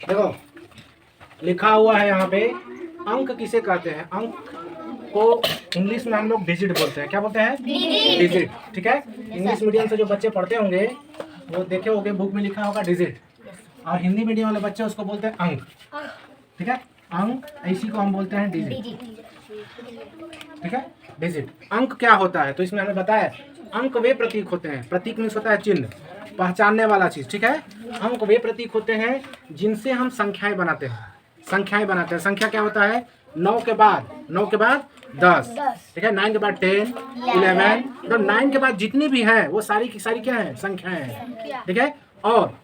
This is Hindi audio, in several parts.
देखो लिखा हुआ है यहाँ पे, अंक किसे कहते हैं? अंक को इंग्लिश में हम लोग डिजिट बोलते हैं। क्या बोलते हैं? डिजिट। ठीक है, इंग्लिश मीडियम से जो बच्चे पढ़ते होंगे वो देखे होंगे बुक में लिखा होगा डिजिट, और हिंदी मीडियम वाले बच्चे उसको बोलते हैं अंक। ठीक है, अंक इसी को हम बोलते हैं डिजिट। ठीक है, डिजिट। अंक क्या होता है? तो इसमें हमें बताया अंक वे प्रतीक होते हैं। प्रतीक मीन्स होता है चिन्ह, पहचानने वाला चीज। ठीक है, अंक वे प्रतीक होते हैं जिनसे हम संख्याएं बनाते हैं। संख्याएं बनाते हैं। संख्या क्या होता है? 9 के बाद 10। ठीक है, 9 के बाद 10, 11, मतलब 9 के बाद जितनी भी हैं वो सारी की सारी क्या है? संख्याएं हैं। ठीक है, और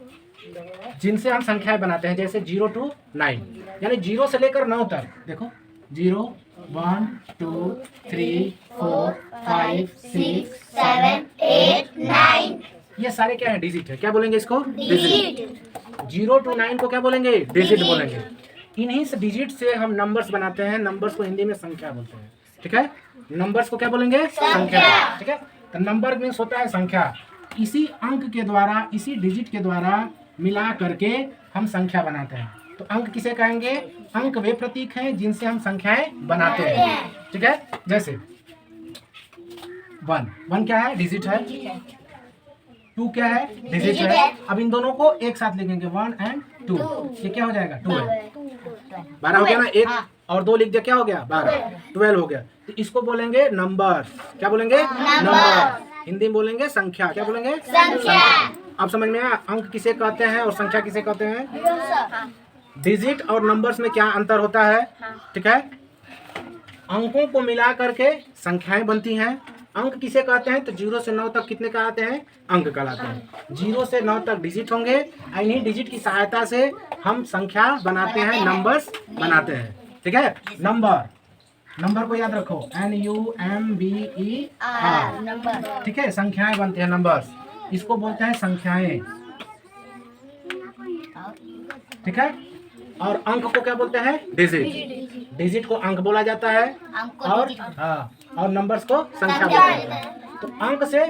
जिनसे हम संख्याएं बनाते हैं जैसे 0 to 9, यानी 0 से लेकर 9 तक। देखो 0, 1, 2, 3, 4, 5, 6, 7, 8, 9, ये सारे क्या है? डिजिट है। क्या बोलेंगे इसको? डिजिट। 0 to 9 को क्या बोलेंगे? डिजिट बोलेंगे। इन्हीं से डिजिट से हम नंबर्स बनाते हैं। नंबर्स को हिंदी में संख्या बोलते हैं। ठीक है, नंबर्स को क्या बोलेंगे? संख्या। ठीक है, तो नंबर मीन्स होता है संख्या। इसी अंक के द्वारा, इसी डिजिट के द्वारा मिला करके हम संख्या बनाते हैं। तो अंक किसे कहेंगे? अंक वे प्रतीक हैं जिनसे हम संख्याएं बनाते हैं। ठीक है, जैसे 1 क्या है? डिजिट है। 2 क्या है? डिजिट है। अब इन दोनों को एक साथ लिखेंगे 1 and 2, ये क्या हो जाएगा? 2 है। 12 हो गया ना, 1 और 2 लिख दिया, क्या हो गया? 12, 12 हो गया। तो इसको बोलेंगे नंबर। क्या बोलेंगे? नंबर। हिंदी में बोलेंगे संख्या। क्या बोलेंगे? संख्या। अब समझ में आया अंक किसे कहते हैं और संख्या किसे कहते हैं? डिजिट और नंबर्स में क्या अंतर होता है? ठीक है, अंकों को मिला करके संख्याएं बनती हैं। अंक किसे कहते हैं? तो 0 से 9 तक कितने कहलाते हैं? अंक कहलाते हैं। 0 से 9 तक डिजिट होंगे, इन्हीं डिजिट की सहायता से हम संख्या बनाते हैं, नंबर्स बनाते हैं। ठीक है, नंबर को याद रखो, NUMBER। ठीक है, संख्याएं बनते हैं, नंबर्स। इसको बोलते हैं संख्याएं। ठीक है, और अंक को क्या बोलते हैं? डिजिट। डिजिट को अंक बोला जाता है, और नंबर्स को संख्या बोला जाता है। तो अंक से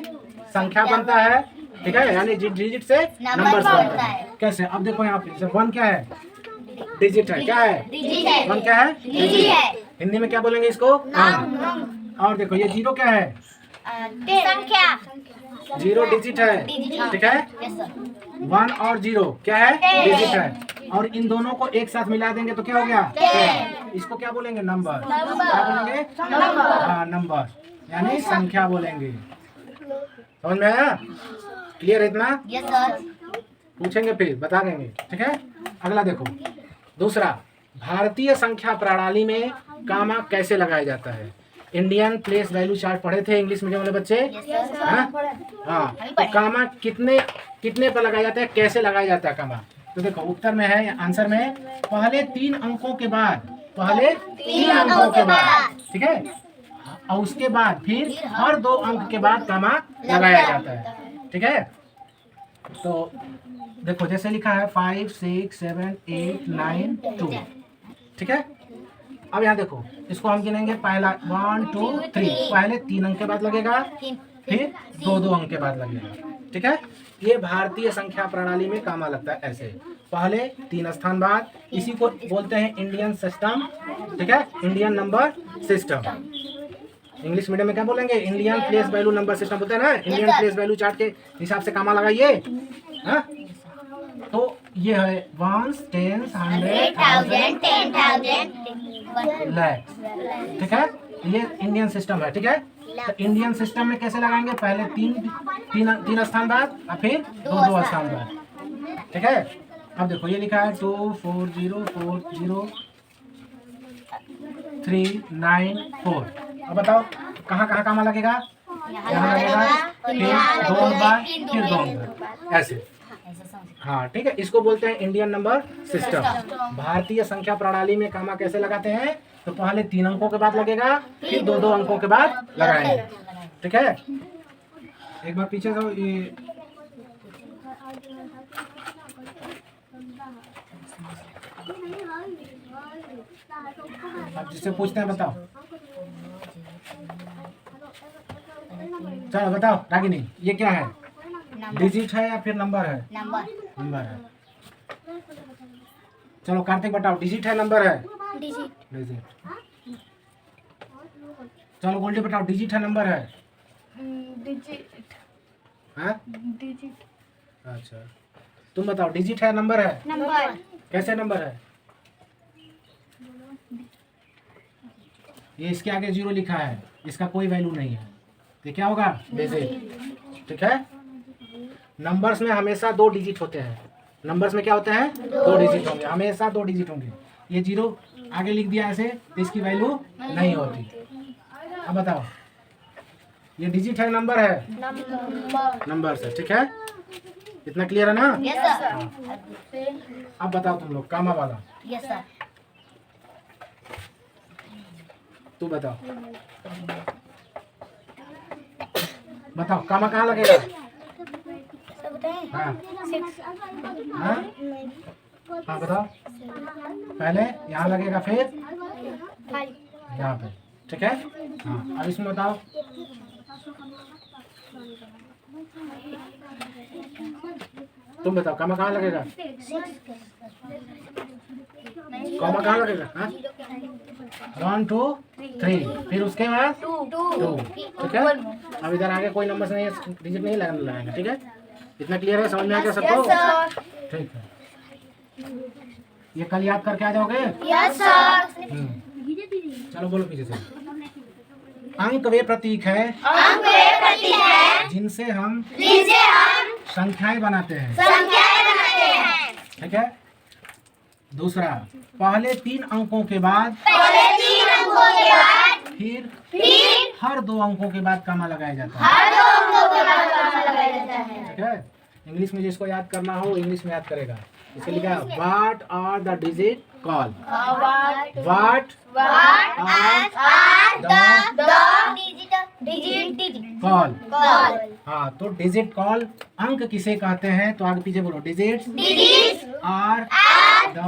संख्या बनता है। ठीक है, यानी डिजिट से नंबर्स बनता है। कैसे? अब देखो यहाँ पे 1 क्या है? डिजिट है। क्या है? 1 क्या है? डिजिट है। हिंदी में क्या बोलेंगे इसको? अंक। और देखो ये 0 क्या है? संख्या। 0 डिजिट है। ठीक है, 1 और 0 क्या है? डिजिट है। और इन दोनों को एक साथ मिला देंगे तो क्या हो गया? 10। इसको क्या बोलेंगे? नंबर। क्या बोलेंगे? हाँ, नंबर, यानी संख्या बोलेंगे। समझ में आया? क्लियर है इतना? Yes sir. पूछेंगे फिर बता देंगे। ठीक है, अगला देखो, दूसरा, भारतीय संख्या प्रणाली में कामा कैसे लगाया जाता है? इंडियन प्लेस वैल्यू चार्ट पढ़े थे इंग्लिश मीडियम वाले बच्चे? हाँ, तो कामा कितने पर लगाया जाता है? कैसे लगाया जाता है कामा? तो देखो उत्तर में है, आंसर में पहले 3 अंकों के बाद, ठीक है, और उसके बाद फिर हर 2 अंक के बाद कामा लगाया जाता है। ठीक है, तो देखो जैसे लिखा है 5, 6, 7, 8, 9, 2। ठीक है, अब यहाँ देखो इसको हम गिनेंगे, पहला 1, 2, 3, पहले 3 अंक के बाद लगेगा, फिर 2 अंक के बाद लगेगा। ठीक है, ये भारतीय संख्या प्रणाली में कामा लगता है ऐसे, पहले 3 स्थान बाद। इसी को बोलते हैं इंडियन सिस्टम। ठीक है, Indian number system. English medium में क्या बोलेंगे? Indian place value number system बोलते हैं ना। इंडियन प्लेस वैल्यू चार्ट के हिसाब से कामा लगाइए। हाँ, तो ये है 1, 10, 100, 1000, 10,000 लाख। ठीक है, ये इंडियन सिस्टम है। ठीक है, तो इंडियन सिस्टम में कैसे लगाएंगे? पहले 3 स्थान बाद और फिर 2 स्थान बाद। ठीक है, अब देखो ये लिखा है 2, 4, 0, 4, 0, 3, 9, 4। अब बताओ कहाँ कहाँ कामा लगेगा? यहाँ लगेगा, फिर 2 अंक बाद, फिर 2 अंक, ऐसे। हाँ, ठीक है, इसको बोलते हैं इंडियन नंबर सिस्टम। भारतीय संख्या प्रणाली में कामा कैसे लगाते हैं? तो पहले 3 अंकों के बाद लगेगा, फिर 2 अंकों के बाद लगाएंगे। ठीक है, एक बार पीछे जाओ। ये अब जिससे पूछते हैं बताओ, चलो बताओ रागिनी, ये क्या है? डिजिट है या फिर नंबर है? नंबर। नंबर है। चलो कार्तिक बताओ, डिजिट है नंबर है? डिजिट। डिजिट। चलो गोल्डी बताओ, डिजिट है नंबर है? डिजिट। हाँ डिजिट। अच्छा, तुम बताओ, डिजिट है नंबर है? नंबर। कैसे नंबर है? ये इसके आगे 0 लिखा है, इसका कोई वैल्यू नहीं है, तो क्या होगा? डिजिट। ठीक है, नंबर्स में हमेशा 2 डिजिट होते हैं। नंबर्स में क्या होते हैं? 2 डिजिट होंगे, हमेशा 2 डिजिट होंगे। ये 0 आगे लिख दिया ऐसे, तो इसकी वैल्यू नहीं होती। अब बताओ, ये डिजिट है नंबर है? नंबर। नंबर से। ठीक है, इतना क्लियर है ना? Yes sir. अब बताओ तुम लोग, कामा वाला यस सर। तू बताओ, बताओ कामा कहाँ लगेगा? सब बताएं। हाँ 6। हाँ हाँ बताओ, पहले यहाँ लगेगा, फिर 5। यहाँ पे। ठीक है, हाँ अब इसमें बताओ, तुम बताओ कामा कहाँ लगेगा? कामा कहाँ लगेगा? हाँ 1 2 3, फिर उसके बाद 2। ठीक है, अब इधर आगे कोई नंबर नहीं है, डिजिट नहीं लगाएंगे। ठीक है, इतना क्लियर है? समझ में आ गया सबको? ठीक है, ये कल याद करके आ जाओगे? Yes sir. चलो बोलो पीछे से। अंक वे प्रतीक है अंक वे प्रतीक है जिनसे हम जिनसे हम संख्याएं बनाते हैं। संख्याएं बनाते हैं। ठीक है, दूसरा, पहले 3 अंकों के बाद पहले 3 अंकों के बाद फिर फिर हर 2 अंकों के बाद कामा लगाया जाता है। हर 2 अंकों के बाद कामा लगाया जाता है। ठीक है, इंग्लिश में जिसको याद करना हो इंग्लिश में याद करेगा। इसे लिखा है, what are the digit call? What are the digit call? Call. हाँ, तो डिजिट कॉल अंक किसे कहते हैं? तो आगे पीछे बोलो, digit digit are the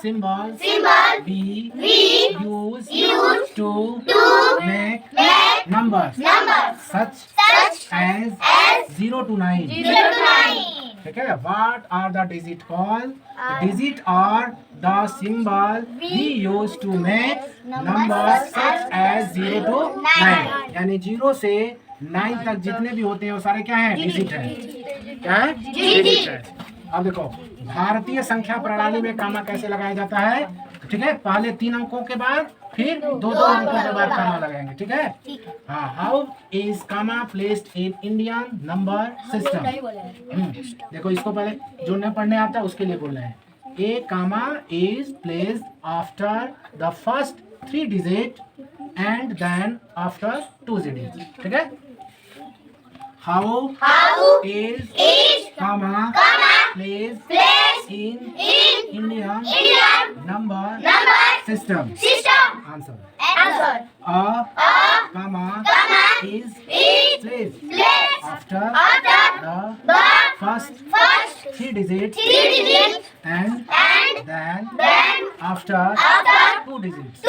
symbol we use to make numbers such as 0 to 9। 0 to 9। ठीक है, what are the digit call? Digit are the symbol we use to make numbers such as 0 to 9। यानी 0 से 9 तक जितने भी होते हैं वो सारे क्या है? डिजिट है। क्या है? डिजिट है। अब देखो, भारतीय संख्या प्रणाली में कामा कैसे लगाया जाता है? ठीक है, पहले 3 अंकों के बाद फिर 2 अंकों के बाद कामा लगाएंगे। ठीक है, हाँ। How is comma placed in Indian number system? देखो, इसको पहले जो न पढ़ने आता है उसके लिए बोल रहे हैं। A comma is placed after the first 3 digit and then after 2 digit. ठीक है, how is comma placed in Indian number system? Answer, a comma is placed after the first 3 digits and then after 2 digits.